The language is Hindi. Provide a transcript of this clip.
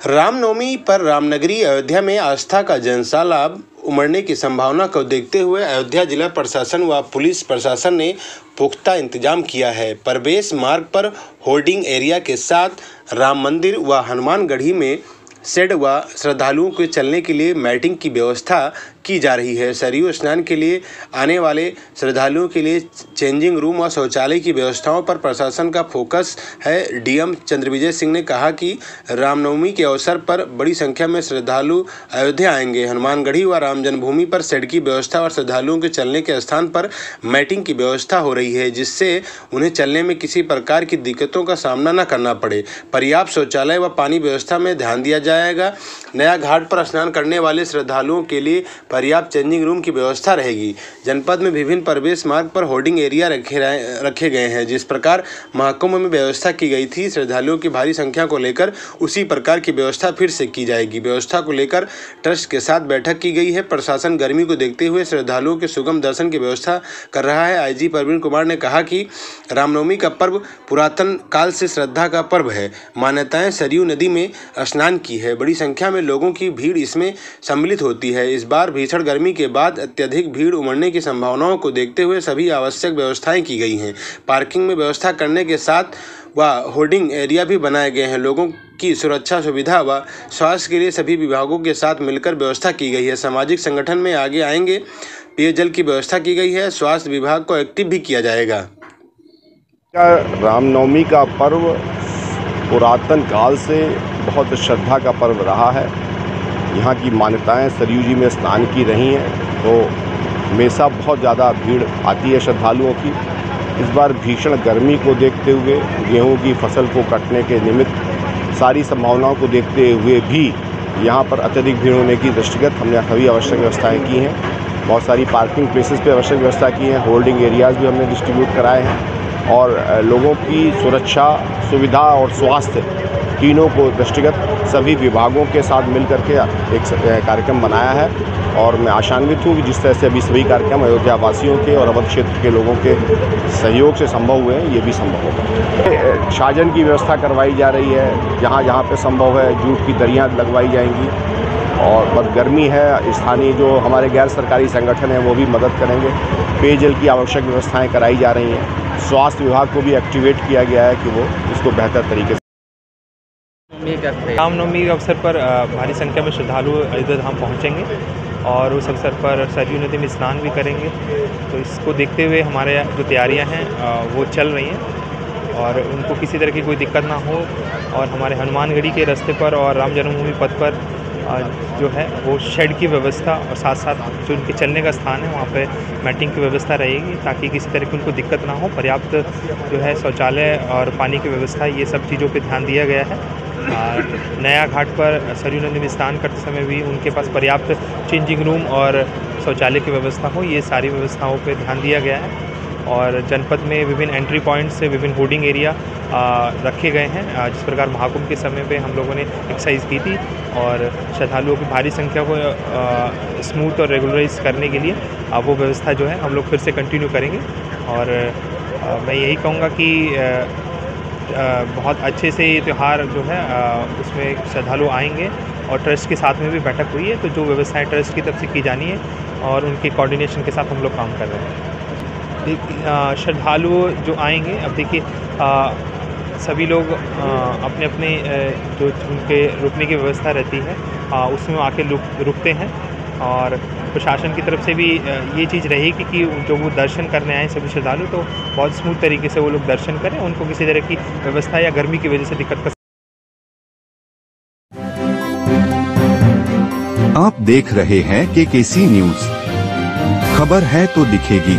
रामनवमी पर रामनगरी अयोध्या में आस्था का जनसैलाब उमड़ने की संभावना को देखते हुए अयोध्या जिला प्रशासन व पुलिस प्रशासन ने पुख्ता इंतजाम किया है। प्रवेश मार्ग पर होर्डिंग एरिया के साथ राम मंदिर व हनुमानगढ़ी में शेड व श्रद्धालुओं के चलने के लिए मैटिंग की व्यवस्था की जा रही है। सरयू स्नान के लिए आने वाले श्रद्धालुओं के लिए चेंजिंग रूम और शौचालय की व्यवस्थाओं पर प्रशासन का फोकस है। डीएम चंद्रविजय सिंह ने कहा कि रामनवमी के अवसर पर बड़ी संख्या में श्रद्धालु अयोध्या आएंगे। हनुमानगढ़ी व राम जन्मभूमि पर शेड की व्यवस्था और श्रद्धालुओं के चलने के स्थान पर मैटिंग की व्यवस्था हो रही है, जिससे उन्हें चलने में किसी प्रकार की दिक्कतों का सामना न करना पड़े। पर्याप्त शौचालय व पानी व्यवस्था में ध्यान दिया जाएगा। नया घाट पर स्नान करने वाले श्रद्धालुओं के लिए पर्याप्त चेंजिंग रूम की व्यवस्था रहेगी। जनपद में विभिन्न प्रवेश मार्ग पर होर्डिंग एरिया रखे गए हैं। जिस प्रकार महाकुंभ में व्यवस्था की गई थी, श्रद्धालुओं की भारी संख्या को लेकर उसी प्रकार की व्यवस्था फिर से की जाएगी। व्यवस्था को लेकर ट्रस्ट के साथ बैठक की गई है। प्रशासन गर्मी को देखते हुए श्रद्धालुओं के सुगम दर्शन की व्यवस्था कर रहा है। आईजी प्रवीण कुमार ने कहा कि रामनवमी का पर्व पुरातन काल से श्रद्धा का पर्व है। मान्यताएं सरयू नदी में स्नान की है। बड़ी संख्या में लोगों की भीड़ इसमें सम्मिलित होती है। इस बार भीषण गर्मी के बाद अत्यधिक भीड़ उमड़ने की संभावनाओं को देखते हुए सभी आवश्यक व्यवस्थाएं की गई हैं। पार्किंग में व्यवस्था करने के साथ व होर्डिंग एरिया भी बनाए गए हैं। लोगों की सुरक्षा, सुविधा व स्वास्थ्य के लिए सभी विभागों के साथ मिलकर व्यवस्था की गई है। सामाजिक संगठन में आगे आएंगे। पेयजल की व्यवस्था की गई है। स्वास्थ्य विभाग को एक्टिव भी किया जाएगा। रामनवमी का पर्व पुरातन काल से बहुत श्रद्धा का पर्व रहा है। यहाँ की मान्यताएं सरयू जी में स्नान की रही हैं, तो हमेशा बहुत ज़्यादा भीड़ आती है श्रद्धालुओं की। इस बार भीषण गर्मी को देखते हुए, गेहूं की फसल को कटने के निमित्त सारी संभावनाओं को देखते हुए भी यहाँ पर अत्यधिक भीड़ होने की दृष्टिगत हमने सभी आवश्यक व्यवस्थाएं की हैं। बहुत सारी पार्किंग प्लेसेस पे आवश्यक व्यवस्था की है। होल्डिंग एरियाज़ भी हमने डिस्ट्रीब्यूट कराए हैं और लोगों की सुरक्षा, सुविधा और स्वास्थ्य तीनों को दृष्टिगत सभी विभागों के साथ मिलकर के एक कार्यक्रम बनाया है। और मैं आशान्वित हूँ कि जिस तरह से अभी सभी कार्यक्रम अयोध्या वासियों के और अवध क्षेत्र के लोगों के सहयोग से संभव हुए हैं, ये भी संभव होगा। शाजन की व्यवस्था करवाई जा रही है। जहाँ जहाँ पे संभव है जूट की दरियाँ लगवाई जाएंगी। और बहुत गर्मी है, स्थानीय जो हमारे गैर सरकारी संगठन हैं वो भी मदद करेंगे। पेयजल की आवश्यक व्यवस्थाएँ कराई जा रही हैं। स्वास्थ्य विभाग को भी एक्टिवेट किया गया है कि वो इसको बेहतर तरीके से। रामनवमी के अवसर पर भारी संख्या में श्रद्धालु अयोध्या धाम पहुँचेंगे और उस अवसर पर सरयू नदी में स्नान भी करेंगे। तो इसको देखते हुए हमारे जो तैयारियां हैं वो चल रही हैं और उनको किसी तरह की कोई दिक्कत ना हो। और हमारे हनुमानगढ़ी के रास्ते पर और राम जन्मभूमि पथ पर जो है वो शेड की व्यवस्था और साथ साथ जो उनके चलने का स्थान है वहाँ पे मैटिंग की व्यवस्था रहेगी, ताकि किसी तरह की उनको दिक्कत ना हो। पर्याप्त जो है शौचालय और पानी की व्यवस्था, ये सब चीज़ों पे ध्यान दिया गया है। नया घाट पर सरयू नदी में स्नान करते समय भी उनके पास पर्याप्त चेंजिंग रूम और शौचालय की व्यवस्था हो, ये सारी व्यवस्थाओं पे ध्यान दिया गया है। और जनपद में विभिन्न एंट्री पॉइंट्स से विभिन्न होर्डिंग एरिया रखे गए हैं। जिस प्रकार महाकुंभ के समय पे हम लोगों ने एक्सरसाइज की थी और श्रद्धालुओं की भारी संख्या को स्मूथ और रेगुलराइज करने के लिए वो व्यवस्था जो है हम लोग फिर से कंटिन्यू करेंगे। और मैं यही कहूँगा कि बहुत अच्छे से ये त्यौहार जो है उसमें श्रद्धालु आएंगे। और ट्रस्ट के साथ में भी बैठक हुई है, तो जो व्यवस्थाएं ट्रस्ट की तरफ से की जानी है और उनके कोऑर्डिनेशन के साथ हम लोग काम कर रहे हैं। श्रद्धालु जो आएंगे, अब देखिए सभी लोग अपने अपने जो उनके रुकने की व्यवस्था रहती है उसमें आके रुकते हैं। और प्रशासन की तरफ से भी ये चीज़ रहेगी कि जो वो दर्शन करने आए सभी श्रद्धालु, तो बहुत स्मूथ तरीके से वो लोग दर्शन करें। उनको किसी तरह की व्यवस्था या गर्मी की वजह से दिक्कत का। आप देख रहे हैं केकेसी न्यूज़। खबर है तो दिखेगी।